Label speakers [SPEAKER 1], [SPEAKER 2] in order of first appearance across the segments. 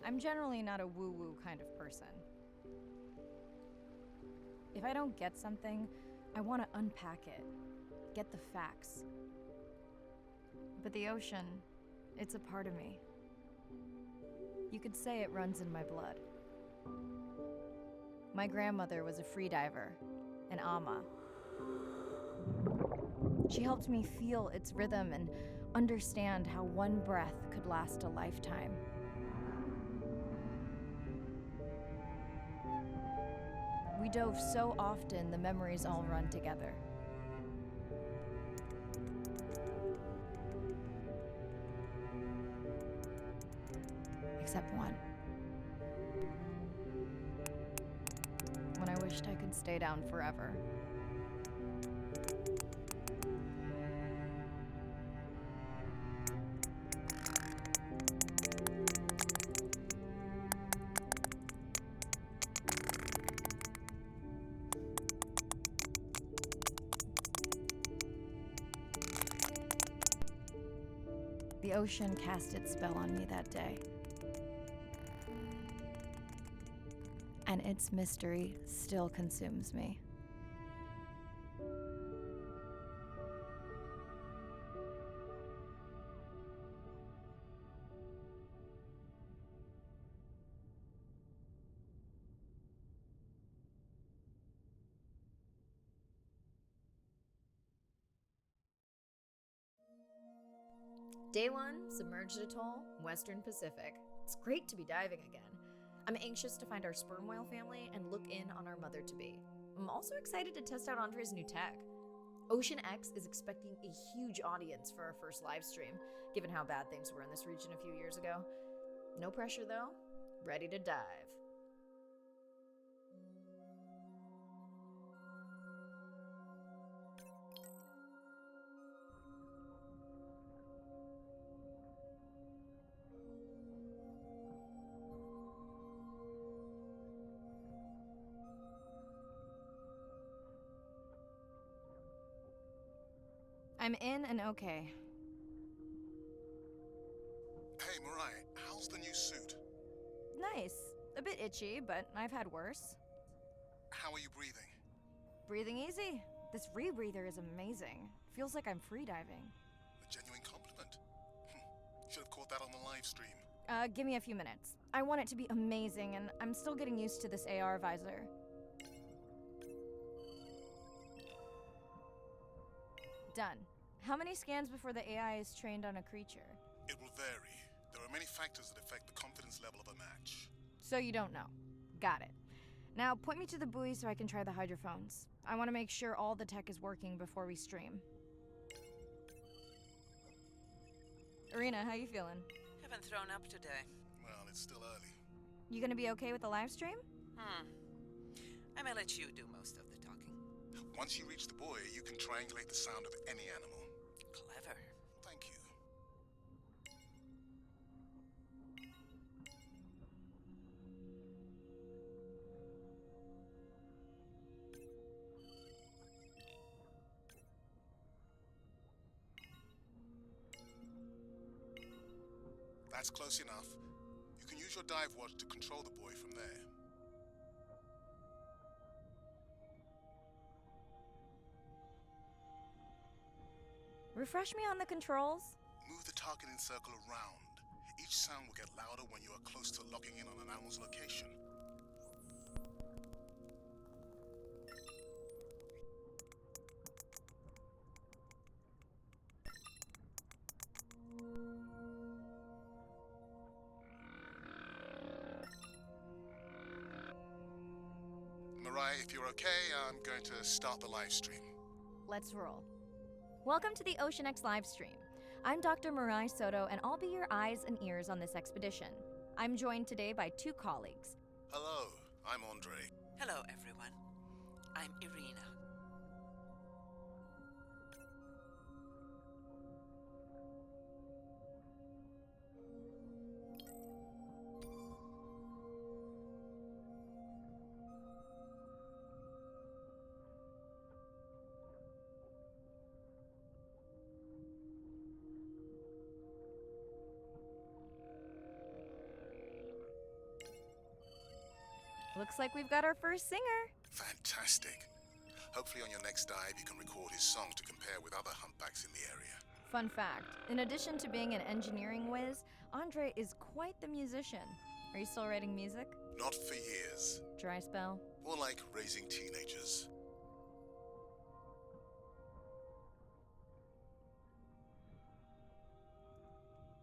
[SPEAKER 1] I'm generally not a woo-woo kind of person. If I don't get something, I want to unpack it, get the facts. But the ocean, it's a part of me. You could say it runs in my blood. My grandmother was a freediver, an ama. She helped me feel its rhythm and understand how one breath could last a lifetime. We dove so often, the memories all run together. Except one. When I wished I could stay down forever. The ocean cast its spell on me that day. And its mystery still consumes me. Day 1, submerged atoll, Western Pacific. It's great to be diving again. I'm anxious to find our sperm whale family and look in on our mother-to-be. I'm also excited to test out Andre's new tech. Ocean X is expecting a huge audience for our first live stream, given how bad things were in this region a few years ago. No pressure though, ready to dive. I'm in and okay.
[SPEAKER 2] Hey, Mariah, how's the new suit?
[SPEAKER 1] Nice. A bit itchy, but I've had worse.
[SPEAKER 2] How are you breathing?
[SPEAKER 1] Breathing easy. This rebreather is amazing. Feels like I'm freediving.
[SPEAKER 2] A genuine compliment. Should have caught that on the live stream.
[SPEAKER 1] Give me a few minutes. I want it to be amazing, and I'm still getting used to this AR visor. Done. How many scans before the AI is trained on a creature?
[SPEAKER 2] It will vary. There are many factors that affect the confidence level of a match.
[SPEAKER 1] So you don't know. Got it. Now point me to the buoy so I can try the hydrophones. I want to make sure all the tech is working before we stream. Irina, how you feeling?
[SPEAKER 3] Haven't thrown up today.
[SPEAKER 2] Well, it's still early.
[SPEAKER 1] You gonna be okay with the live stream?
[SPEAKER 3] I may let you do most of the talking.
[SPEAKER 2] Once you reach the buoy, you can triangulate the sound of any animal.
[SPEAKER 3] Clever.
[SPEAKER 2] Thank you. That's close enough. You can use your dive watch to control the buoy from there.
[SPEAKER 1] Refresh me on the controls?
[SPEAKER 2] Move the targeting circle around. Each sound will get louder when you are close to locking in on an animal's location. Mariah, if you're okay, I'm going to start the live stream.
[SPEAKER 1] Let's roll. Welcome to the Ocean X live stream. I'm Dr. Mariah Soto, and I'll be your eyes and ears on this expedition. I'm joined today by two colleagues.
[SPEAKER 2] Hello, I'm Andre.
[SPEAKER 3] Hello, everyone. I'm Irina.
[SPEAKER 1] Looks like we've got our first singer.
[SPEAKER 2] Fantastic. Hopefully on your next dive you can record his song to compare with other humpbacks in the area.
[SPEAKER 1] Fun fact, in addition to being an engineering whiz, Andre is quite the musician. Are you still writing music?
[SPEAKER 2] Not for years.
[SPEAKER 1] Dry spell?
[SPEAKER 2] More like raising teenagers.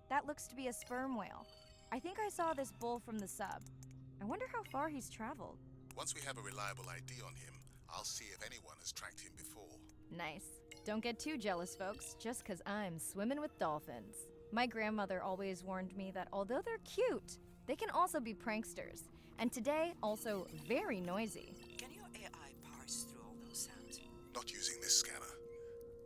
[SPEAKER 1] That looks to be a sperm whale. I think I saw this bull from the sub. I wonder how far he's traveled.
[SPEAKER 2] Once we have a reliable ID on him, I'll see if anyone has tracked him before.
[SPEAKER 1] Nice. Don't get too jealous, folks, just 'cause I'm swimming with dolphins. My grandmother always warned me that although they're cute, they can also be pranksters. And today, also very noisy.
[SPEAKER 3] Can your AI parse through all those sounds?
[SPEAKER 2] Not using this scanner.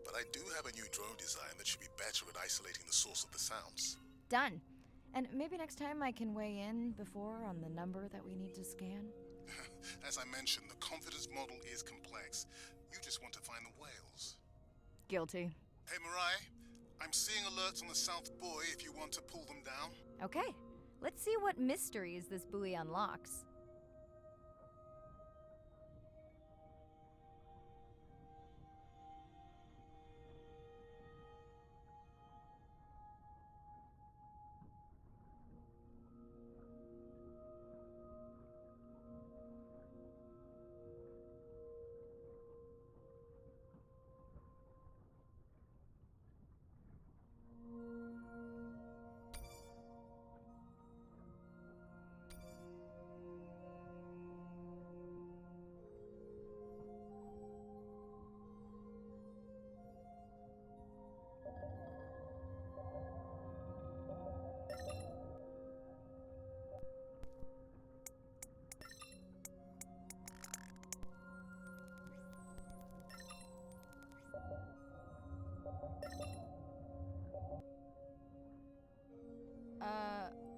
[SPEAKER 2] But I do have a new drone design that should be better at isolating the source of the sounds.
[SPEAKER 1] Done. And maybe next time I can weigh in before on the number that we need to scan.
[SPEAKER 2] As I mentioned, the confidence model is complex. You just want to find the whales.
[SPEAKER 1] Guilty.
[SPEAKER 2] Hey, Mirai, I'm seeing alerts on the South Buoy if you want to pull them down.
[SPEAKER 1] Okay, let's see what mysteries this buoy unlocks.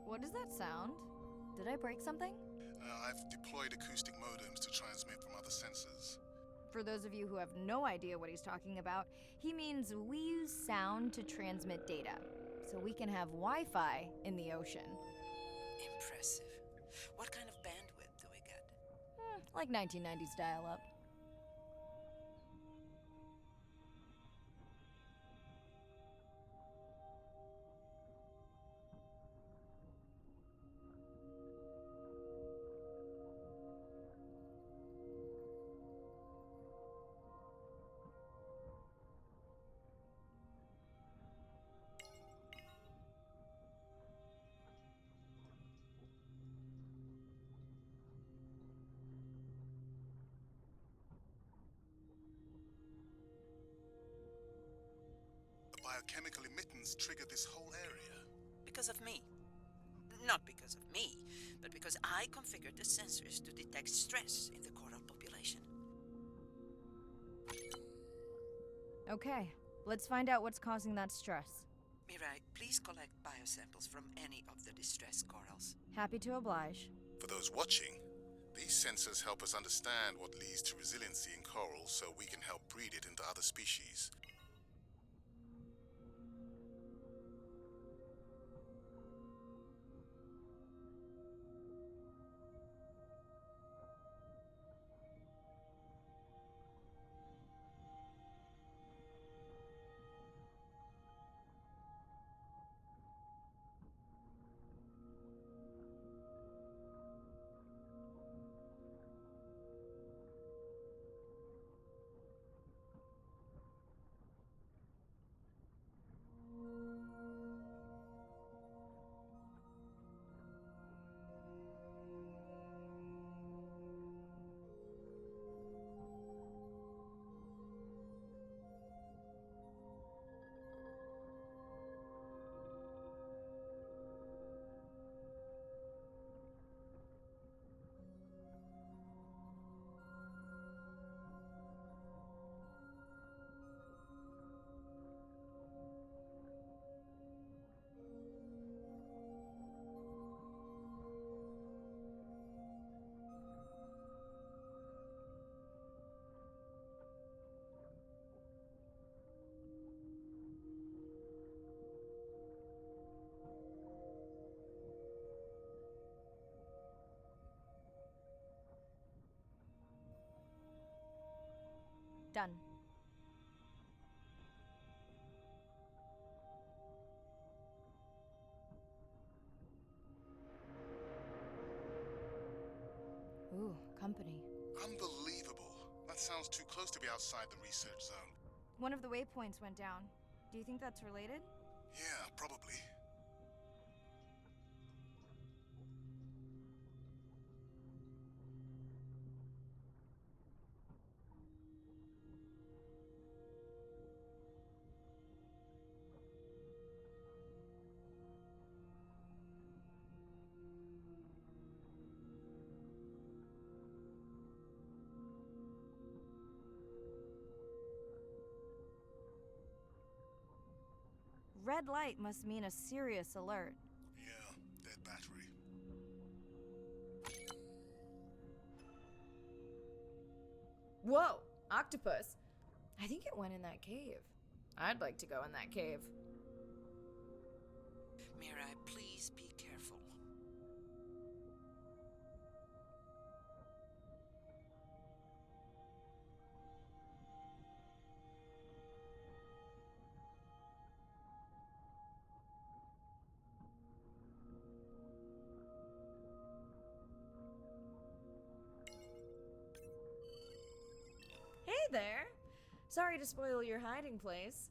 [SPEAKER 1] What does that sound? Did I break something?
[SPEAKER 2] I've deployed acoustic modems to transmit from other sensors.
[SPEAKER 1] For those of you who have no idea what he's talking about, he means we use sound to transmit data, so we can have Wi-Fi in the ocean.
[SPEAKER 3] Impressive. What kind of bandwidth do we get?
[SPEAKER 1] Like 1990s dial-up.
[SPEAKER 2] The biochemical emittance triggered this whole area.
[SPEAKER 3] Because of me. Not because of me, but because I configured the sensors to detect stress in the coral population.
[SPEAKER 1] Okay, let's find out what's causing that stress.
[SPEAKER 3] Mirai, please collect biosamples from any of the distressed corals.
[SPEAKER 1] Happy to oblige.
[SPEAKER 2] For those watching, these sensors help us understand what leads to resiliency in coral so we can help breed it into other species.
[SPEAKER 1] Done. Ooh, company.
[SPEAKER 2] Unbelievable. That sounds too close to be outside the research zone.
[SPEAKER 1] One of the waypoints went down. Do you think that's related?
[SPEAKER 2] Yeah, probably.
[SPEAKER 1] Red light must mean a serious alert.
[SPEAKER 2] Yeah, dead battery.
[SPEAKER 1] Whoa! Octopus! I think it went in that cave. I'd like to go in that cave.
[SPEAKER 3] Mirai, please be careful.
[SPEAKER 1] Hey there! Sorry to spoil your hiding place.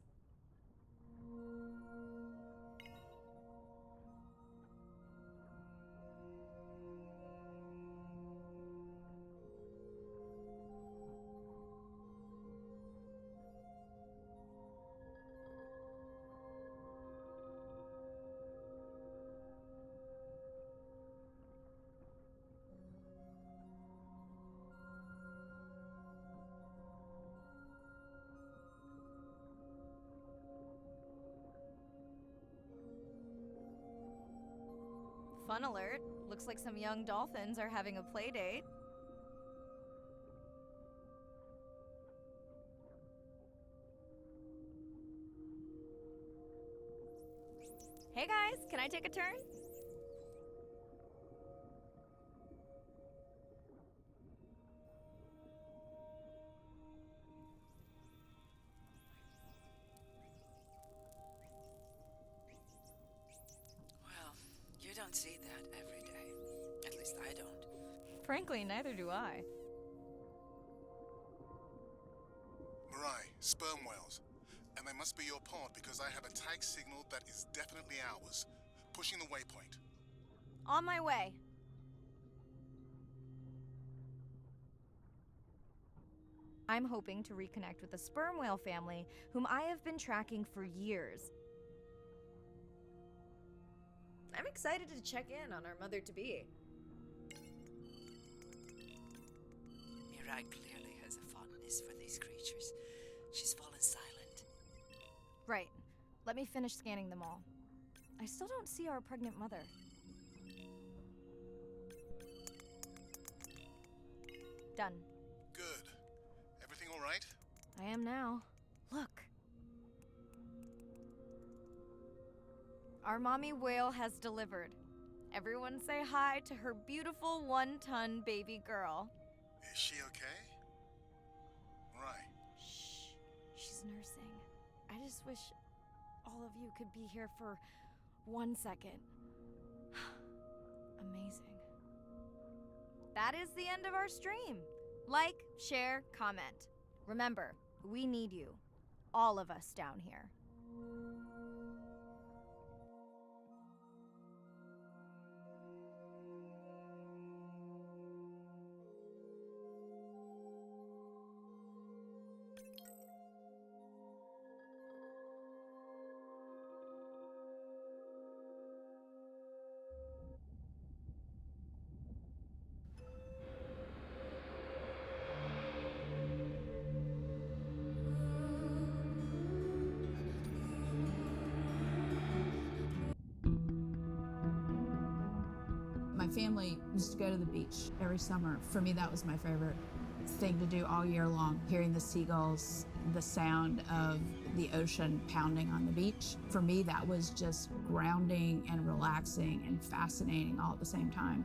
[SPEAKER 1] Fun alert. Looks like some young dolphins are having a play date. Hey guys, can I take a turn?
[SPEAKER 3] Well, you don't see that every day. At least I don't.
[SPEAKER 1] Frankly, neither do I.
[SPEAKER 2] Mirai, sperm whales. And they must be your pod because I have a tag signal that is definitely ours. Pushing the waypoint.
[SPEAKER 1] On my way. I'm hoping to reconnect with the sperm whale family, whom I have been tracking for years. I'm excited to check in on our mother-to-be.
[SPEAKER 3] Mirai clearly has a fondness for these creatures. She's fallen silent.
[SPEAKER 1] Right. Let me finish scanning them all. I still don't see our pregnant mother. Done.
[SPEAKER 2] Good. Everything all right?
[SPEAKER 1] I am now. Look. Our mommy whale has delivered. Everyone say hi to her beautiful 1-ton baby girl.
[SPEAKER 2] Is she okay? Mirai.
[SPEAKER 1] Shh. She's nursing. I just wish all of you could be here for 1 second. Amazing. That is the end of our stream. Like, share, comment. Remember, we need you. All of us down here.
[SPEAKER 4] My family used to go to the beach every summer. For me, that was my favorite thing to do all year long, hearing the seagulls, the sound of the ocean pounding on the beach. For me, that was just grounding and relaxing and fascinating all at the same time.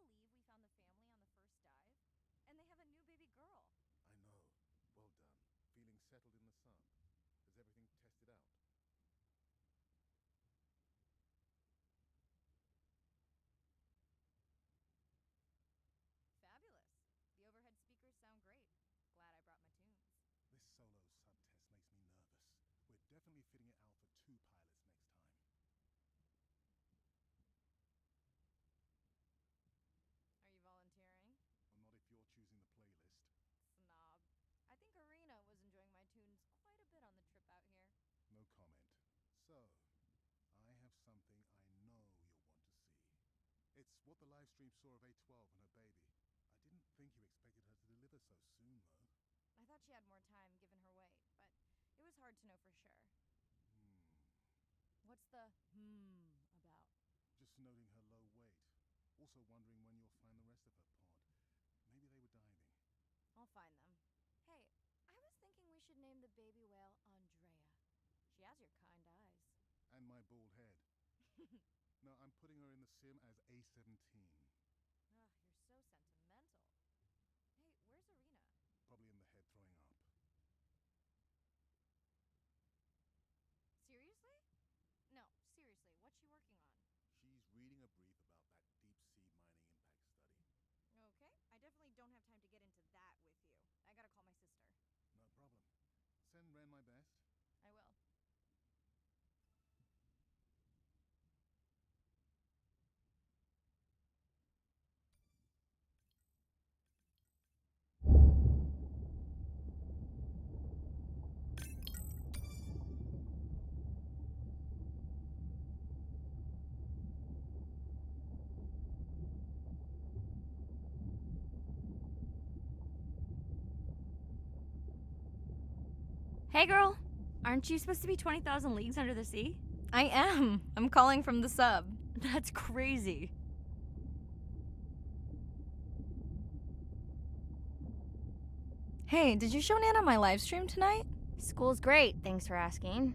[SPEAKER 1] believe we found the family on the first dive? And they have a new baby girl.
[SPEAKER 2] I know. Well done. Feeling settled in the sun. Is everything tested out?
[SPEAKER 1] Fabulous. The overhead speakers sound great. Glad I brought my tunes.
[SPEAKER 2] This solo sub-test makes me nervous. We're definitely fitting it out for 2 pilots next time.
[SPEAKER 1] Are you volunteering?
[SPEAKER 2] Well, not if you're choosing the playlist.
[SPEAKER 1] Snob. I think Arena was enjoying my tunes quite a bit on the trip out here.
[SPEAKER 2] No comment. So, I have something I know you'll want to see. It's what the live stream saw of A12 and her baby. I didn't think you expected her to deliver so soon, though.
[SPEAKER 1] I thought she had more time given her weight, but it was hard to know for sure. What's the about?
[SPEAKER 2] Just noting her low weight. Also wondering when you'll find the rest of her pod. Maybe they were diving.
[SPEAKER 1] I'll find them. Hey, I was thinking we should name the baby whale Andrea. She has your kind eyes.
[SPEAKER 2] And my bald head. No, I'm putting her in the sim as A17.
[SPEAKER 1] Ugh, you're so sentimental. Hey, where's Arena?
[SPEAKER 2] Probably in the head throwing up.
[SPEAKER 1] Seriously? No, seriously, what's she working on?
[SPEAKER 2] She's reading a brief about that deep-sea mining impact study.
[SPEAKER 1] Okay, I definitely don't have time to get into that with you. I gotta call my sister.
[SPEAKER 2] No problem. Send Ren my best.
[SPEAKER 1] I will. Hey girl, aren't you supposed to be 20,000 leagues under the sea? I am. I'm calling from the sub. That's crazy. Hey, did you show Nana my live stream tonight? School's great, thanks for asking.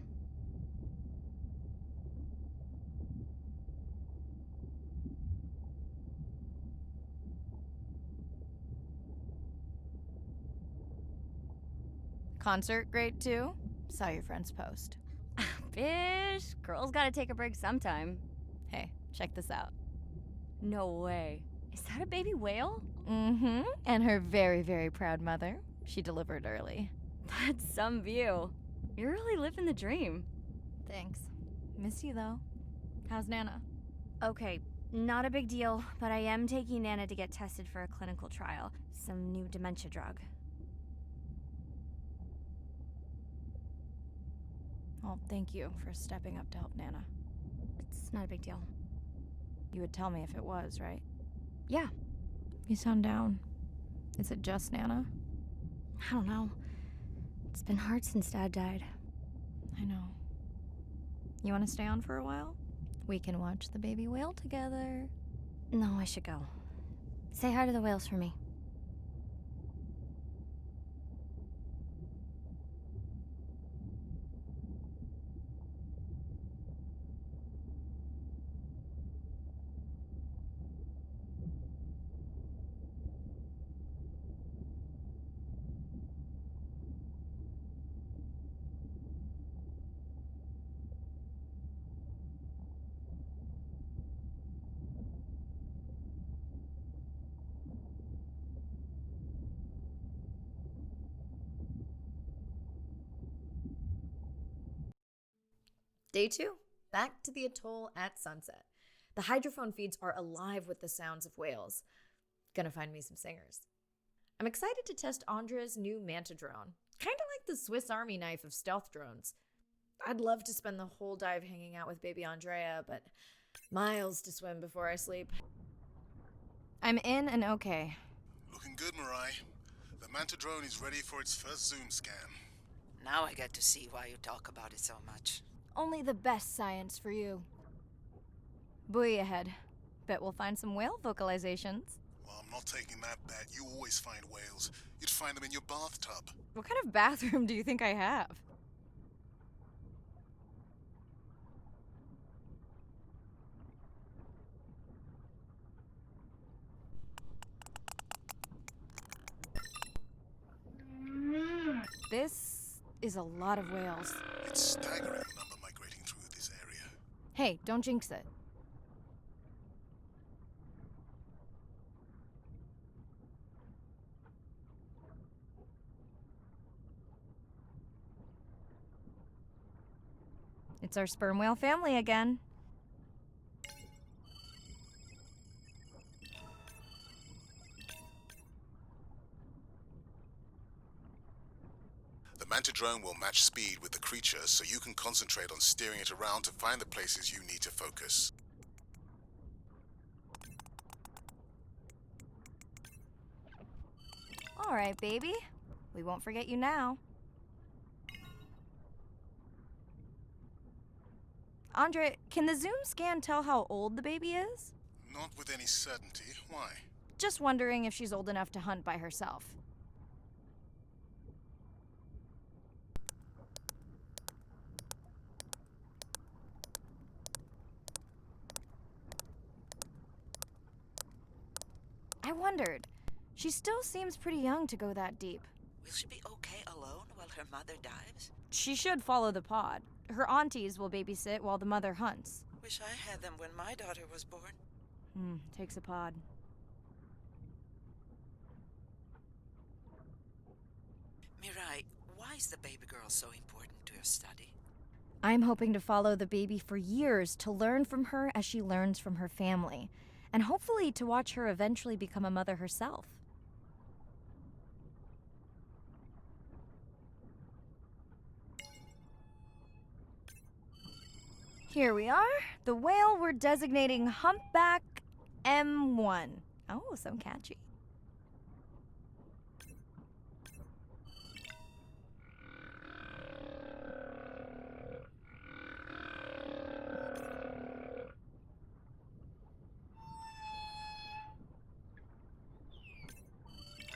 [SPEAKER 1] Concert great too? Saw your friend's post. Bish, girls gotta take a break sometime. Hey, check this out. No way. Is that a baby whale? Mm-hmm. And her very, very proud mother. She delivered early. That's some view. You're really living the dream. Thanks. Miss you though. How's Nana? Okay, not a big deal, but I am taking Nana to get tested for a clinical trial. Some new dementia drug. Well, thank you for stepping up to help Nana. It's not a big deal. You would tell me if it was, right? Yeah. You sound down. Is it just Nana? I don't know. It's been hard since Dad died. I know. You want to stay on for a while? We can watch the baby whale together. No, I should go. Say hi to the whales for me. Day 2, back to the atoll at sunset. The hydrophone feeds are alive with the sounds of whales. Gonna find me some singers. I'm excited to test Andrea's new manta drone. Kinda like the Swiss Army knife of stealth drones. I'd love to spend the whole dive hanging out with baby Andrea, but miles to swim before I sleep. I'm in and okay.
[SPEAKER 2] Looking good, Mirai. The Manta drone is ready for its first zoom scan.
[SPEAKER 3] Now I get to see why you talk about it so much.
[SPEAKER 1] Only the best science for you. Buoy ahead. Bet we'll find some whale vocalizations.
[SPEAKER 2] Well, I'm not taking that bet. You always find whales. You'd find them in your bathtub.
[SPEAKER 1] What kind of bathroom do you think I have? This is a lot of whales.
[SPEAKER 2] It's staggering the number migrating through this area.
[SPEAKER 1] Hey, don't jinx it. It's our sperm whale family again.
[SPEAKER 2] The manta drone will match speed with the creature so you can concentrate on steering it around to find the places you need to focus.
[SPEAKER 1] All right, baby. We won't forget you now. Andre, can the zoom scan tell how old the baby is?
[SPEAKER 2] Not with any certainty. Why?
[SPEAKER 1] Just wondering if she's old enough to hunt by herself. I wondered. She still seems pretty young to go that deep.
[SPEAKER 3] Will she be okay alone while her mother dives?
[SPEAKER 1] She should follow the pod. Her aunties will babysit while the mother hunts.
[SPEAKER 3] Wish I had them when my daughter was born.
[SPEAKER 1] Takes a pod.
[SPEAKER 3] Mirai, why is the baby girl so important to your study?
[SPEAKER 1] I'm hoping to follow the baby for years to learn from her as she learns from her family, and hopefully to watch her eventually become a mother herself. Here we are, the whale we're designating Humpback M1. Oh, so catchy.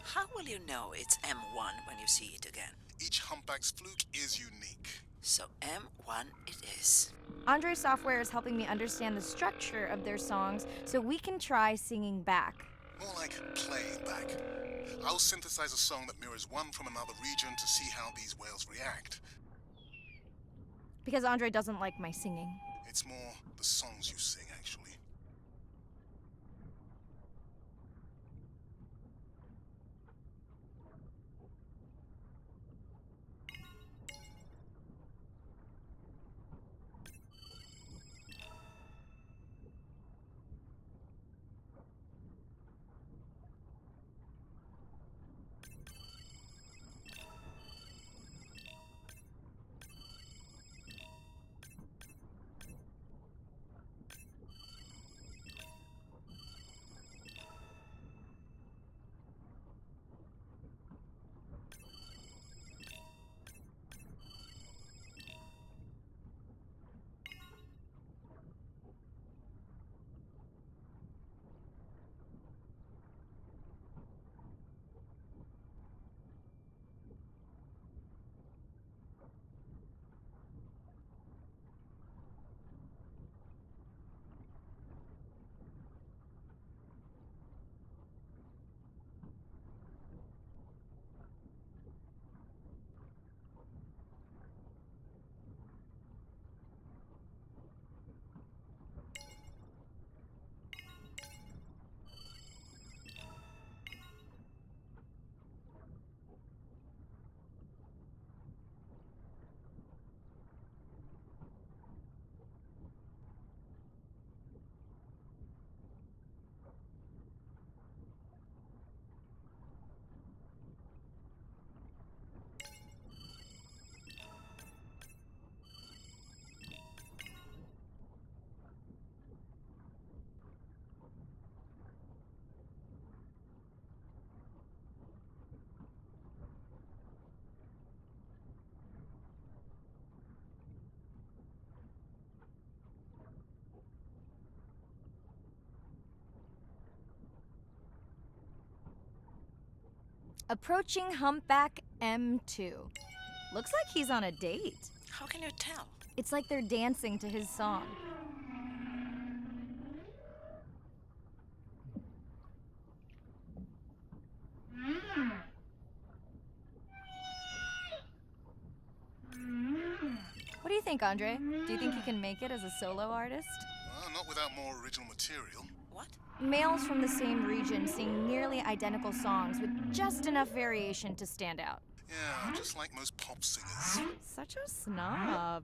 [SPEAKER 3] How will you know it's M1 when you see it again?
[SPEAKER 2] Each humpback's fluke is unique.
[SPEAKER 3] So M1 it is.
[SPEAKER 1] Andre's software is helping me understand the structure of their songs so we can try singing back.
[SPEAKER 2] More like playing back. I'll synthesize a song that mirrors one from another region to see how these whales react.
[SPEAKER 1] Because Andre doesn't like my singing.
[SPEAKER 2] It's more the songs you sing, actually.
[SPEAKER 1] Approaching Humpback M2. Looks like he's on a date.
[SPEAKER 3] How can you tell?
[SPEAKER 1] It's like they're dancing to his song. think, Andre? Do you think he can make it as a solo artist?
[SPEAKER 2] Not without more original material.
[SPEAKER 3] What?
[SPEAKER 1] Males from the same region sing nearly identical songs with just enough variation to stand out.
[SPEAKER 2] Yeah, just like most pop singers.
[SPEAKER 1] Such a snob.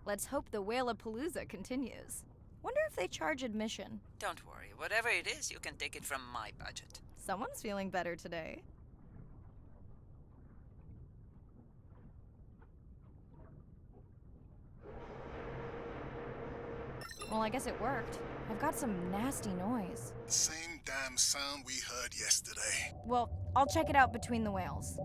[SPEAKER 1] Let's hope the Whalapalooza continues. Wonder if they charge admission.
[SPEAKER 3] Don't worry. Whatever it is, you can take it from my budget.
[SPEAKER 1] Someone's feeling better today. Well, I guess it worked. I've got some nasty noise.
[SPEAKER 2] Same damn sound we heard yesterday.
[SPEAKER 1] Well, I'll check it out between the whales.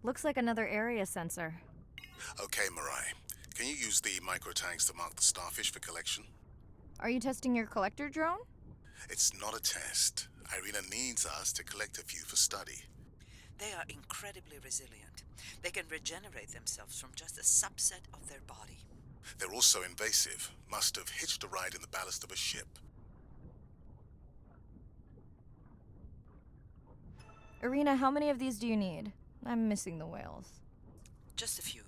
[SPEAKER 1] Looks like another area sensor.
[SPEAKER 2] Okay, Mirai. Can you use the micro tags to mark the starfish for collection?
[SPEAKER 1] Are you testing your collector drone?
[SPEAKER 2] It's not a test. Irina needs us to collect a few for study.
[SPEAKER 3] They are incredibly resilient. They can regenerate themselves from just a subset of their body.
[SPEAKER 2] They're also invasive. Must have hitched a ride in the ballast of a ship.
[SPEAKER 1] Irina, how many of these do you need? I'm missing the whales.
[SPEAKER 3] Just a few.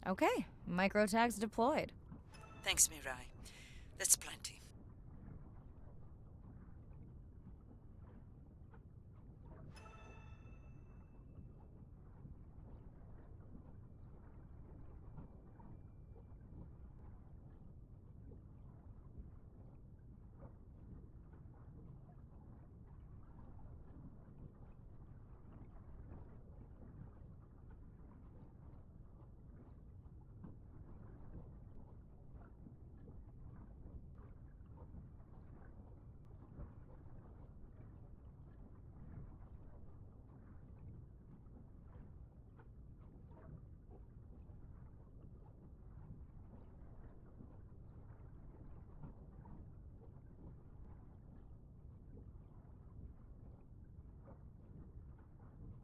[SPEAKER 1] Okay, micro tags deployed.
[SPEAKER 3] Thanks, Mirai. That's plenty.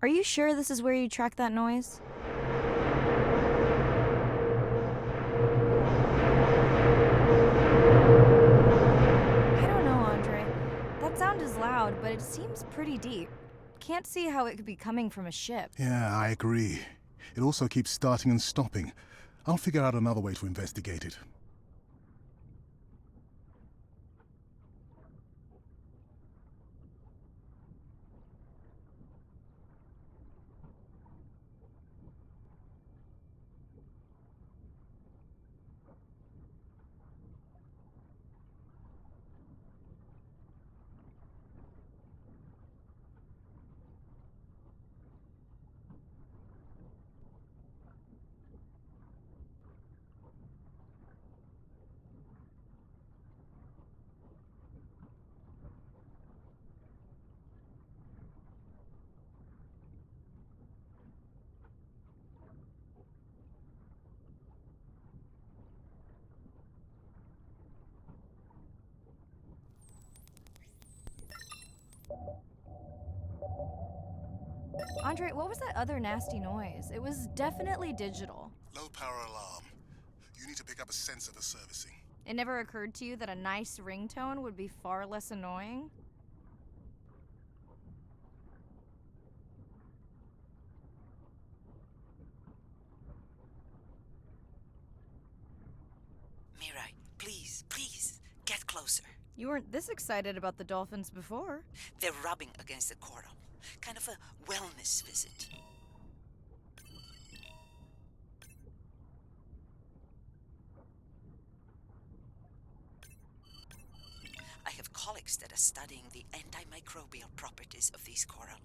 [SPEAKER 1] Are you sure this is where you track that noise? I don't know, Andre. That sound is loud, but it seems pretty deep. Can't see how it could be coming from a ship.
[SPEAKER 2] Yeah, I agree. It also keeps starting and stopping. I'll figure out another way to investigate it.
[SPEAKER 1] Andre, what was that other nasty noise? It was definitely digital.
[SPEAKER 2] Low power alarm. You need to pick up a sensor for servicing.
[SPEAKER 1] It never occurred to you that a nice ringtone would be far less annoying?
[SPEAKER 3] Mirai, please, please, get closer.
[SPEAKER 1] You weren't this excited about the dolphins before.
[SPEAKER 3] They're rubbing against the coral. Kind of a wellness visit. I have colleagues that are studying the antimicrobial properties of these coral.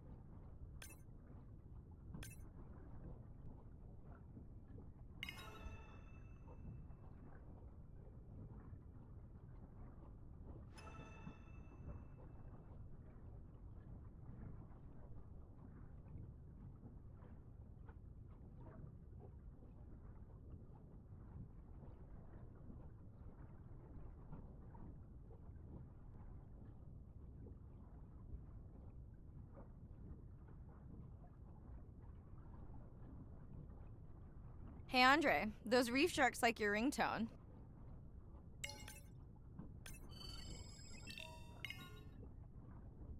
[SPEAKER 1] Hey Andre, those reef sharks like your ringtone.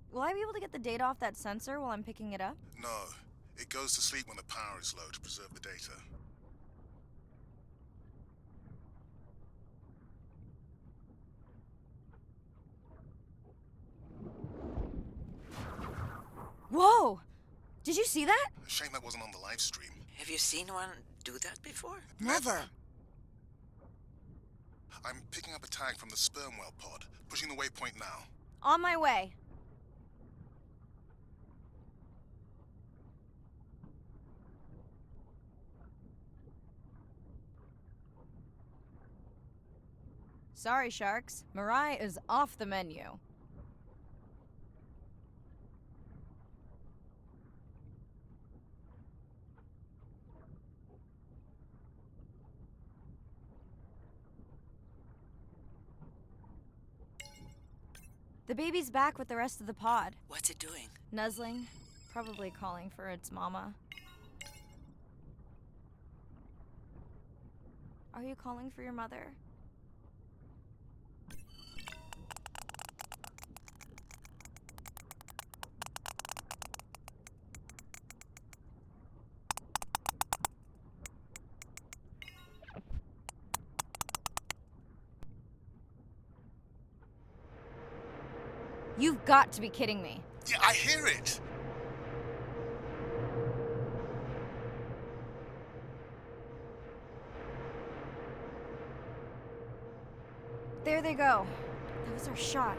[SPEAKER 1] Will I be able to get the data off that sensor while I'm picking it up?
[SPEAKER 2] No, it goes to sleep when the power is low to preserve the data.
[SPEAKER 1] Whoa! Did you see that?
[SPEAKER 2] Shame that wasn't on the live stream.
[SPEAKER 3] Have you seen one do that before?
[SPEAKER 1] Never.
[SPEAKER 2] I'm picking up a tag from the sperm whale pod, pushing the waypoint now.
[SPEAKER 1] On my way. Sorry, sharks. Mirai is off the menu. The baby's back with the rest of the pod.
[SPEAKER 3] What's it doing?
[SPEAKER 1] Nuzzling, probably calling for its mama. Are you calling for your mother? You've got to be kidding me.
[SPEAKER 2] Yeah, I hear it!
[SPEAKER 1] There they go. That was our shot.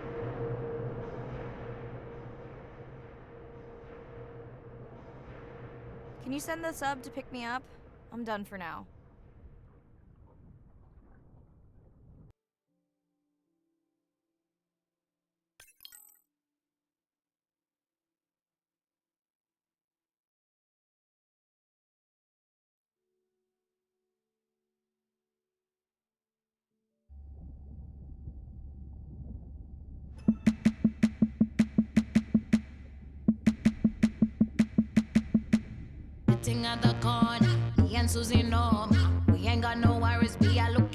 [SPEAKER 1] Can you send the sub to pick me up? I'm done for now.
[SPEAKER 5] At the corner, me and Susie know we ain't got no worries. We are looking